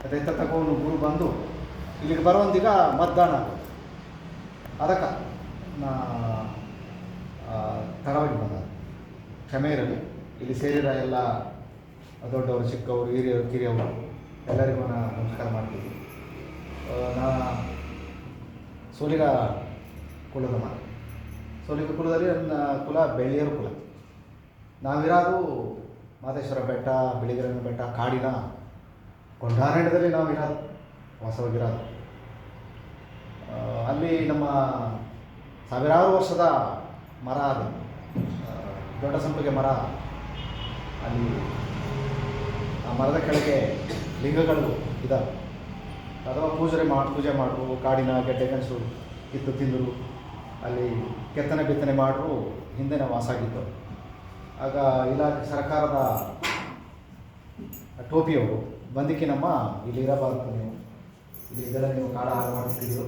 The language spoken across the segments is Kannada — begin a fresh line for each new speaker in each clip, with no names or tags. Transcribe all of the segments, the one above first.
ಅದೈತ ತಗೊಂಡು ಗುರು ಬಂದು ಇಲ್ಲಿಗೆ ಬರೋಂದೀಗ ಮತದಾನ ಅದಕ್ಕೆ ನಾ ತಡವಾಗಿ ಬಂದ ಕ್ಷಮೆ ಇರಲಿ. ಇಲ್ಲಿ ಸೇರಿದ ಎಲ್ಲ ದೊಡ್ಡವರು, ಚಿಕ್ಕವರು, ಹಿರಿಯವರು, ಕಿರಿಯವರು ಎಲ್ಲರಿಗೂ ನಾನು ನಮಸ್ಕಾರ ಮಾಡ್ತೀನಿ. ನಾ ಸೋಲಿಗ ಕುಲದ ಮಾತು. ಸೋಲಿಗ ಕುಲದಲ್ಲಿ ನನ್ನ ಕುಲ ಬೆಳ್ಳಿಯರ ಕುಲ. ನಾವಿರೋದು ಮಾದೇಶ್ವರ ಬೆಟ್ಟ, ಬಿಳಿಗಿರನ ಬೆಟ್ಟ, ಕಾಡಿನ ಕೊಂಡಾರಣ್ಯದಲ್ಲಿ ನಾವು ಇರೋದು, ವಾಸವಾಗಿರೋದು. ಅಲ್ಲಿ ನಮ್ಮ ಸಾವಿರಾರು ವರ್ಷದ ಮರ, ಅದು ದೊಡ್ಡ ಸಂಪಿಗೆ ಮರ. ಅಲ್ಲಿ ಆ ಮರದ ಕೆಳಗೆ ಲಿಂಗಗಳು ಇದ್ದಾವೆ. ಅಥವಾ ಪೂಜೆ ಮಾಡರು, ಕಾಡಿನ ಗೆಡ್ಡೆ ಕನಸು ಕಿತ್ತು ತಿಂದರು, ಅಲ್ಲಿ ಕೆತ್ತನೆ ಬಿತ್ತನೆ ಮಾಡರು ಹಿಂದೆ ನಾವು ವಾಸ ಆಗಿದ್ದು. ಆಗ ಇಲಾಖೆ ಸರ್ಕಾರದ ಟೋಪಿಯವರು ಬಂದಿಕ್ಕಿನಮ್ಮ ಇಲ್ಲಿ ಇರಬಾರ್ದು, ನೀವು ಇಲ್ಲಿ ಇದೆಲ್ಲ ನೀವು ಕಾಡ ಹಾಳು ಮಾಡ್ತಿದ್ರು,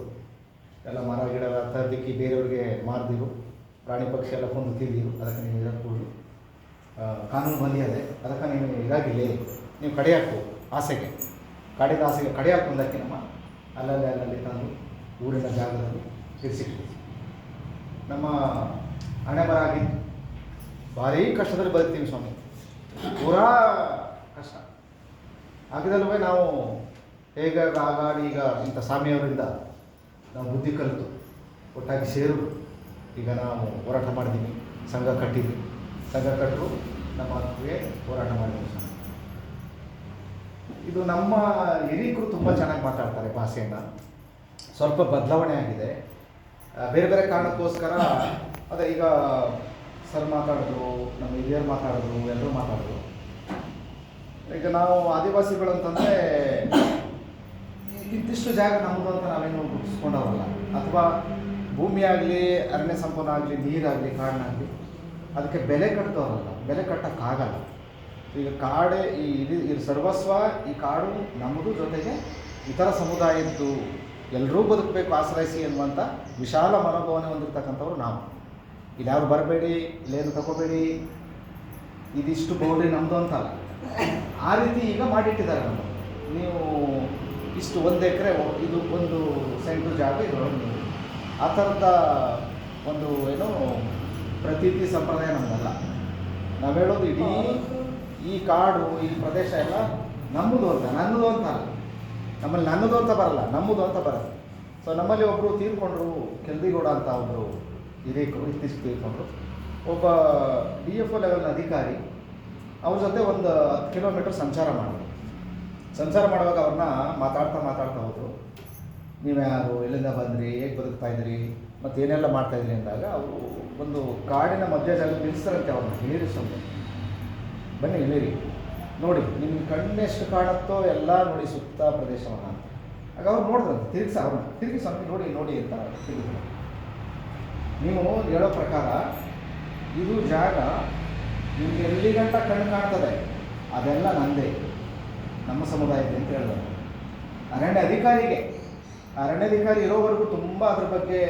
ಎಲ್ಲ ಮರ ಗಿಡ ತರದಿಕ್ಕಿ ಬೇರೆಯವ್ರಿಗೆ ಮಾರ್ದಿರು, ಪ್ರಾಣಿ ಪಕ್ಷಿ ಎಲ್ಲ ಕೊಂದು ತಿಂದಿರು, ಅದಕ್ಕೆ ನೀವು ಇರக்கூಡದು, ಕಾನೂನು ಬಂದಿ ಅದೇ, ಅದಕ್ಕೆ ನೀವು ಇರಾಗಿಲ್ಲ, ನೀವು ಕಡೆ ಹಾಕು ಆಸೆಗೆ, ಕಾಡಿದ ಆಸೆಗೆ ಕಡೆ ಹಾಕೊಂಡಕ್ಕೆ ನಮ್ಮ ಅಲ್ಲಲ್ಲಿ ತಂದು ಊರಿನ ಜಾಗದಲ್ಲಿ ಇರಿಸಿಟ್ಟು ನಮ್ಮ ಹಣೆ ಬರ ಆಗಿದ್ದು. ಭಾರೀ ಕಷ್ಟದಲ್ಲಿ ಬದುಕ್ತೀವಿ ಸ್ವಾಮಿ, ಪೂರಾ ಕಷ್ಟ ಆಗಿದಲ್ವೇ ನಾವು ಹೇಗೆ ಆಗಾಡಿ ಈಗ ಇಂಥ ಸ್ವಾಮಿಯವರಿಂದ ನಾವು ಬುದ್ಧಿ ಕಲಿತು ಒಟ್ಟಾಗಿ ಸೇರು ಈಗ ನಾವು ಹೋರಾಟ ಮಾಡಿದ್ದೀವಿ, ಸಂಘ ಕಟ್ಟಿದ್ವಿ, ಸಂಘ ಕಟ್ಟರು ನಮ್ಮ ಹಕ್ಕುಗೆ ಹೋರಾಟ ಮಾಡಿದ್ದೀವಿ ಸ್ವಾಮಿ. ಇದು ನಮ್ಮ ಹಿರೀಕರು ತುಂಬ ಚೆನ್ನಾಗಿ ಮಾತಾಡ್ತಾರೆ ಭಾಷೆಯನ್ನು, ಸ್ವಲ್ಪ ಬದಲಾವಣೆ ಆಗಿದೆ ಬೇರೆ ಬೇರೆ ಕಾರಣಕ್ಕೋಸ್ಕರ. ಅದೇ ಈಗ ಸರ್ ಮಾತಾಡಿದ್ರು, ನಮ್ಮ ಹಿರಿಯರು ಮಾತಾಡಿದ್ರು, ಎಲ್ಲರೂ ಮಾತಾಡಿದ್ರು. ಈಗ ನಾವು ಆದಿವಾಸಿಗಳು ಅಂತಂದರೆ ಇಂತಿಷ್ಟು ಜಾಗ ನಮ್ಮದು ಅಂತ ನಾವೇನು ಗುರುತಿಸ್ಕೊಂಡವಲ್ಲ, ಅಥವಾ ಭೂಮಿ ಆಗಲಿ, ಅರಣ್ಯ ಸಂಪನ್ನ ಆಗಲಿ, ನೀರಾಗಲಿ, ಕಾಡನ್ನಾಗಲಿ ಅದಕ್ಕೆ ಬೆಲೆ ಕಟ್ಟೋರಲ್ಲ, ಬೆಲೆ ಕಟ್ಟೋಕ್ಕಾಗಲ್ಲ. ಈಗ ಕಾಡೇ ಈ ಸರ್ವಸ್ವ, ಈ ಕಾಡು ನಮ್ಮದು, ಜೊತೆಗೆ ಇತರ ಸಮುದಾಯದ್ದು ಎಲ್ಲರೂ ಬದುಕಬೇಕು ಆಶ್ರಯಿಸಿ ಎನ್ನುವಂಥ ವಿಶಾಲ ಮನೋಭಾವನೆ ಹೊಂದಿರ್ತಕ್ಕಂಥವ್ರು ನಾವು. ಇಲ್ಲಿ ಯಾರು ಬರಬೇಡಿ, ಇಲ್ಲೇನು ತಗೋಬೇಡಿ, ಇದಿಷ್ಟು ಬೌಂಡ್ರಿ ನಮ್ಮದು ಅಂತಲ್ಲ, ಆ ರೀತಿ ಈಗ ಮಾಡಿಟ್ಟಿದ್ದಾರೆ ನಮ್ಮದು. ನೀವು ಇಷ್ಟು 1 ಎಕರೆ, ಇದು 1 ಸೆಂಟು ಜಾಗ ಇದರೊಳಗೆ ನೀವು, ಆ ಥರದ ಒಂದು ಏನು ಪ್ರತೀತಿ ಸಂಪ್ರದಾಯ ನಮ್ಮದಲ್ಲ. ನಾವು ಹೇಳೋದು ಇಡೀ ಈ ಕಾಡು, ಈ ಪ್ರದೇಶ ಎಲ್ಲ ನಮ್ಮದು ಅಂತ, ನನ್ನದು ಅಂತ ಅಲ್ಲ. ನಮ್ಮಲ್ಲಿ ನನ್ನದು ಅಂತ ಬರಲ್ಲ, ನಮ್ಮದು ಅಂತ ಬರುತ್ತೆ. ಸೊ ನಮ್ಮಲ್ಲಿ ಒಬ್ಬರು ತೀರ್ಕೊಂಡ್ರು, ಕೆಲ್ದಿಗೌಡ ಅಂತ ಒಬ್ಬರು ಹಿರೇಕರು ಇತ್ತೀಚೆಗೆ ತೀರ್ಕೊಂಡ್ರು. ಒಬ್ಬ DFO ಲೆವೆಲ್ನ ಅಧಿಕಾರಿ ಅವ್ರ ಜೊತೆ ಒಂದು 10 ಕಿಲೋಮೀಟರ್ ಸಂಚಾರ ಮಾಡಿದ್ರು. ಸಂಚಾರ ಮಾಡುವಾಗ ಅವ್ರನ್ನ ಮಾತಾಡ್ತಾ ಹೋದರು. ನೀವು ಯಾರು, ಎಲ್ಲಿಂದ ಬಂದ್ರಿ, ಹೇಗೆ ಬದುಕ್ತಾ ಇದ್ರಿ, ಮತ್ತು ಏನೆಲ್ಲ ಮಾಡ್ತಾಯಿದ್ರಿ ಅಂದಾಗ ಅವರು ಒಂದು ಕಾಡಿನ ಮಧ್ಯ ಜಾಗ ನಿಲ್ಲಿಸ್ತಾರಂತೆ. ಅವ್ರನ್ನ ಹೇಳಿರಿ, ಸ್ವಲ್ಪ ಬನ್ನಿ ಇಳಿರಿ, ನೋಡಿ ನಿಮ್ಗೆ ಕಣ್ಣೆಷ್ಟು ಕಾಣುತ್ತೋ ಎಲ್ಲ ನೋಡಿ ಸುತ್ತ ಪ್ರದೇಶವನ್ನು ಅಂತ. ಆಗ ಅವ್ರು ನೋಡಿದ್ರಂತೆ, ತಿರುಗಿ ಸ್ವಾಮಿ ನೋಡಿ ಅಂತ ತಿರುಗಿದ್ರು. ನೀವು ಹೇಳೋ ಪ್ರಕಾರ ಇದು ಜಾಗ ನಿಮಗೆ ಎಲ್ಲಿ ಗಂಟ ಕಣ್ಣು ಕಾಣ್ತದೆ ಅದೆಲ್ಲ ನಂದೇ, ನಮ್ಮ ಸಮುದಾಯದ ಅಂತ ಹೇಳಿದ್ರು. ಅರಣ್ಯಾಧಿಕಾರಿ ಇರೋವರೆಗೂ ತುಂಬ ಅದ್ರ ಬಗ್ಗೆ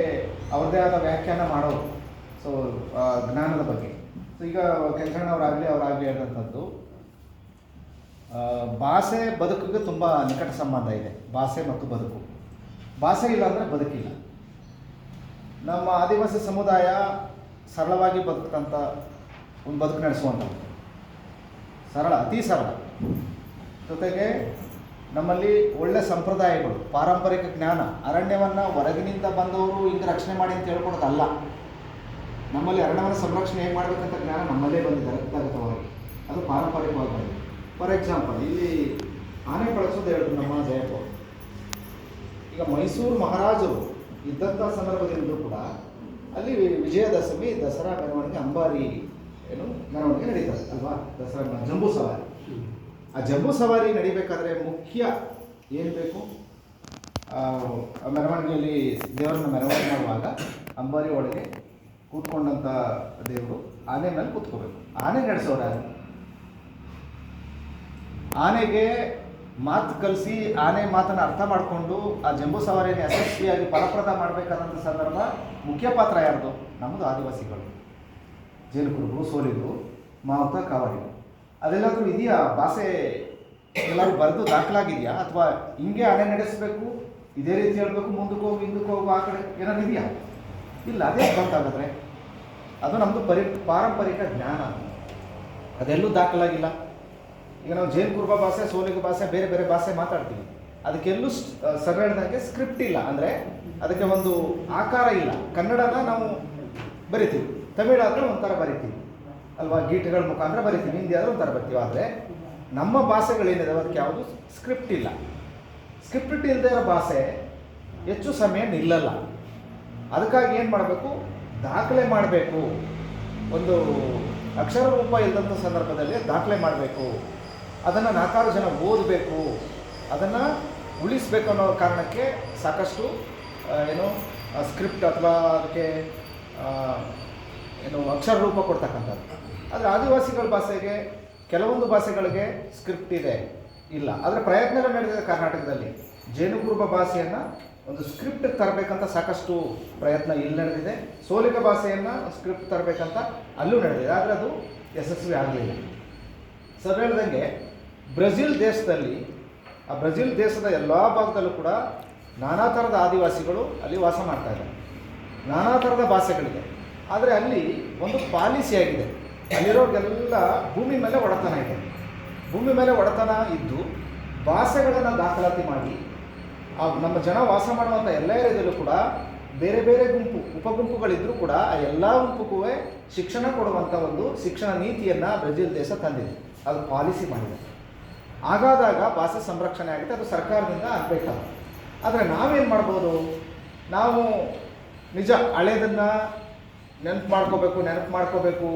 ಅವ್ರದ್ದೇ ಆದ ವ್ಯಾಖ್ಯಾನ ಮಾಡೋರು, ಸೊ ಜ್ಞಾನದ ಬಗ್ಗೆ. ಸೊ ಈಗ ಕೆಂಚಣ್ಣವರಾಗಲಿ ಅವರಾಗಲಿ ಹೇಳಿದಂಥದ್ದು, ಭಾಷೆ ಬದುಕಿಗೆ ತುಂಬ ನಿಕಟ ಸಂಬಂಧ ಇದೆ. ಭಾಷೆ ಮತ್ತು ಬದುಕು, ಭಾಷೆ ಇಲ್ಲ ಅಂದರೆ ಬದುಕಿಲ್ಲ. ನಮ್ಮ ಆದಿವಾಸಿ ಸಮುದಾಯ ಸರಳವಾಗಿ ಬದುಕಂಥ ಒಂದು ಬದುಕು ನಡೆಸುವಂಥದ್ದು, ಸರಳ, ಅತಿ ಸರಳ. ಜೊತೆಗೆ ನಮ್ಮಲ್ಲಿ ಒಳ್ಳೆ ಸಂಪ್ರದಾಯಗಳು, ಪಾರಂಪರಿಕ ಜ್ಞಾನ. ಅರಣ್ಯವನ್ನು ಹೊರಗಿನಿಂದ ಬಂದವರು ಹಿಂಗೆ ರಕ್ಷಣೆ ಮಾಡಿ ಅಂತ ಹೇಳ್ಕೊಡೋದಲ್ಲ. ನಮ್ಮಲ್ಲಿ ಅರಣ್ಯವನ್ನು ಸಂರಕ್ಷಣೆ ಹೇಗೆ ಮಾಡಬೇಕಂತ ಜ್ಞಾನ ನಮ್ಮಲ್ಲೇ ಬಂದಿದೆ ರಕ್ತಗತವಾಗಿ, ಅದು ಪಾರಂಪರಿಕವಾಗಿ ಬಂದಿದೆ. ಫಾರ್ ಎಕ್ಸಾಂಪಲ್, ಇಲ್ಲಿ ಆನೆ ಕಳಿಸೋದು ಹೇಳಿದ್ರು ನಮ್ಮ ಜಯಪ್ಪ. ಈಗ ಮೈಸೂರು ಮಹಾರಾಜರು ಇದ್ದಂಥ ಸಂದರ್ಭದಿಂದಲೂ ಕೂಡ ಅಲ್ಲಿ ವಿಜಯದಶಮಿ, ದಸರಾ ಮೆರವಣಿಗೆ, ಅಂಬಾರಿ ಮೆರವಣಿಗೆ ನಡೀತದೆ ಅಲ್ವಾ, ದಸರಾ ಜಂಬೂ ಸವಾರಿ. ಆ ಜಂಬೂ ಸವಾರಿ ನಡಿಬೇಕಾದ್ರೆ ಮುಖ್ಯ ಏನು ಬೇಕು, ಮೆರವಣಿಗೆಯಲ್ಲಿ ದೇವರನ್ನ ಮೆರವಣಿಗೆ ಮಾಡುವಾಗ ಅಂಬಾರಿ ಒಳಗೆ ಕೂತ್ಕೊಂಡಂಥ ದೇವರು ಆನೆ ಮೇಲೆ ಕೂತ್ಕೋಬೇಕು. ಆನೆ ನಡೆಸೋರು ಯಾರು? ಆನೆಗೆ ಮಾತು ಕಲಿಸಿ, ಆನೆ ಮಾತನ್ನು ಅರ್ಥ ಮಾಡಿಕೊಂಡು ಆ ಜಂಬೂ ಸವಾರಿಯನ್ನು ಯಶಸ್ವಿಯಾಗಿ ಫಲಪ್ರದ ಮಾಡಬೇಕಾದಂಥ ಸಂದರ್ಭ ಮುಖ್ಯ ಪಾತ್ರ ಯಾರ್ದು? ನಮ್ಮದು ಆದಿವಾಸಿಗಳು, ಜೇನುಕುರುಬರು, ಸೋಲಿಗರು, ಮಾವುತ, ಕಾವಡಿಗರು. ಅದೆಲ್ಲದರೂ ಇದೆಯಾ ಭಾಷೆ ಎಲ್ಲರೂ ಬರೆದು ದಾಖಲಾಗಿದೆಯಾ, ಅಥವಾ ಹಿಂಗೆ ಅಲೆ ನಡೆಸಬೇಕು, ಇದೇ ರೀತಿ ಹೇಳಬೇಕು, ಮುಂದಕ್ಕೆ ಹೋಗು ಹಿಂದಕ್ಕೆ ಹೋಗು, ಆ ಕಡೆ ಏನಾದ್ರು ಇದೆಯಾ? ಇಲ್ಲ. ಅದೇ ಬಂತಾಗಿದ್ರೆ ಅದು ನಮ್ಮದು ಪಾರಂಪರಿಕ ಜ್ಞಾನ, ಅದೆಲ್ಲೂ ದಾಖಲಾಗಿಲ್ಲ. ಈಗ ನಾವು ಜೈನ್ ಕುರುಬ ಭಾಷೆ, ಸೋಲಿಗ ಭಾಷೆ, ಬೇರೆ ಬೇರೆ ಭಾಷೆ ಮಾತಾಡ್ತೀವಿ, ಅದಕ್ಕೆಲ್ಲೂ ಸರ್ ಹೇಳ್ದಂಗೆ ಸ್ಕ್ರಿಪ್ಟ್ ಇಲ್ಲ, ಅಂದರೆ ಅದಕ್ಕೆ ಒಂದು ಆಕಾರ ಇಲ್ಲ. ಕನ್ನಡನ ನಾವು ಬರಿತೀವಿ, ತಮಿಳು ಆದರೆ ಒಂಥರ ಬರಿತೀವಿ ಅಲ್ವಾ, ಗೀಟಗಳ ಮುಖಾಂತರ ಬರಿತೀವಿ, ಹಿಂದಿ ಆದರೆ ಒಂಥರ ಬರ್ತೀವಿ. ಆದರೆ ನಮ್ಮ ಭಾಷೆಗಳೇನಿದೆ ಅದಕ್ಕೆ ಯಾವುದು ಸ್ಕ್ರಿಪ್ಟ್ ಇಲ್ಲ. ಸ್ಕ್ರಿಪ್ಟ್ ಇಲ್ಲದೆ ಇರೋ ಭಾಷೆ ಹೆಚ್ಚು ಸಮಯ ನಿಲ್ಲಲ್ಲ. ಅದಕ್ಕಾಗಿ ಏನು ಮಾಡಬೇಕು, ದಾಖಲೆ ಮಾಡಬೇಕು. ಒಂದು ಅಕ್ಷರ ರೂಪ ಇಲ್ಲದಂಥ ಸಂದರ್ಭದಲ್ಲಿ ದಾಖಲೆ ಮಾಡಬೇಕು, ಅದನ್ನು 4 ಜನ ಓದಬೇಕು, ಅದನ್ನು ಉಳಿಸ್ಬೇಕು ಅನ್ನೋ ಕಾರಣಕ್ಕೆ ಸಾಕಷ್ಟು ಸ್ಕ್ರಿಪ್ಟ್ ಅಥವಾ ಅದಕ್ಕೆ ಅಕ್ಷರ ರೂಪ ಕೊಡ್ತಕ್ಕಂಥದ್ದು. ಆದರೆ ಆದಿವಾಸಿಗಳ ಭಾಷೆಗೆ, ಕೆಲವೊಂದು ಭಾಷೆಗಳಿಗೆ ಸ್ಕ್ರಿಪ್ಟ್ ಇದೆ, ಇಲ್ಲ. ಆದರೆ ಪ್ರಯತ್ನಗಳು ನಡೆದಿದೆ ಕರ್ನಾಟಕದಲ್ಲಿ. ಜೇನು ಕುರುಬ ಭಾಷೆಯನ್ನು ಒಂದು ಸ್ಕ್ರಿಪ್ಟ್ ತರಬೇಕಂತ ಸಾಕಷ್ಟು ಪ್ರಯತ್ನ ಇಲ್ಲಿ ನಡೆದಿದೆ. ಸೋಲಿಗ ಭಾಷೆಯನ್ನು ಸ್ಕ್ರಿಪ್ಟ್ ತರಬೇಕಂತ ಅಲ್ಲೂ ನಡೆದಿದೆ, ಆದರೆ ಅದು ಯಶಸ್ವಿ ಆಗಲಿಲ್ಲ. ಸರ್ ಹೇಳ್ದಂಗೆ ಬ್ರೆಜಿಲ್ ದೇಶದಲ್ಲಿ, ಆ ಬ್ರೆಜಿಲ್ ದೇಶದ ಎಲ್ಲ ಭಾಗದಲ್ಲೂ ಕೂಡ ನಾನಾ ಥರದ ಆದಿವಾಸಿಗಳು ಅಲ್ಲಿ ವಾಸ ಮಾಡ್ತಾಯಿದ್ದಾರೆ, ನಾನಾ ಥರದ ಭಾಷೆಗಳಿದೆ. ಆದರೆ ಅಲ್ಲಿ ಒಂದು ಪಾಲಿಸಿ ಆಗಿದೆ, ಅಲ್ಲಿರೋರಿಗೆಲ್ಲ ಭೂಮಿ ಮೇಲೆ ಒಡೆತನ ಇದೆ. ಭೂಮಿ ಮೇಲೆ ಒಡೆತನ ಇದ್ದು ಭಾಷೆಗಳನ್ನು ದಾಖಲಾತಿ ಮಾಡಿ ನಮ್ಮ ಜನ ವಾಸ ಮಾಡುವಂಥ ಎಲ್ಲ ಏರಿಯಾದಲ್ಲೂ ಕೂಡ ಬೇರೆ ಬೇರೆ ಉಪಗುಂಪುಗಳಿದ್ದರೂ ಕೂಡ ಆ ಎಲ್ಲ ಗುಂಪುಗೂ ಶಿಕ್ಷಣ ಕೊಡುವಂಥ ಒಂದು ಶಿಕ್ಷಣ ನೀತಿಯನ್ನು ಬ್ರೆಜಿಲ್ ದೇಶ ತಂದಿದೆ, ಅದು ಪಾಲಿಸಿ ಮಾಡಿದೆ. ಹಾಗಾದಾಗ ಭಾಷೆ ಸಂರಕ್ಷಣೆ ಆಗುತ್ತೆ, ಅದು ಸರ್ಕಾರದಿಂದ ಆಗಬೇಕಾದ. ಆದರೆ ನಾವೇನು ಮಾಡ್ಬೋದು, ನಾವು ನಿಜ ಹಳೇದನ್ನು ನೆನಪು ಮಾಡ್ಕೋಬೇಕು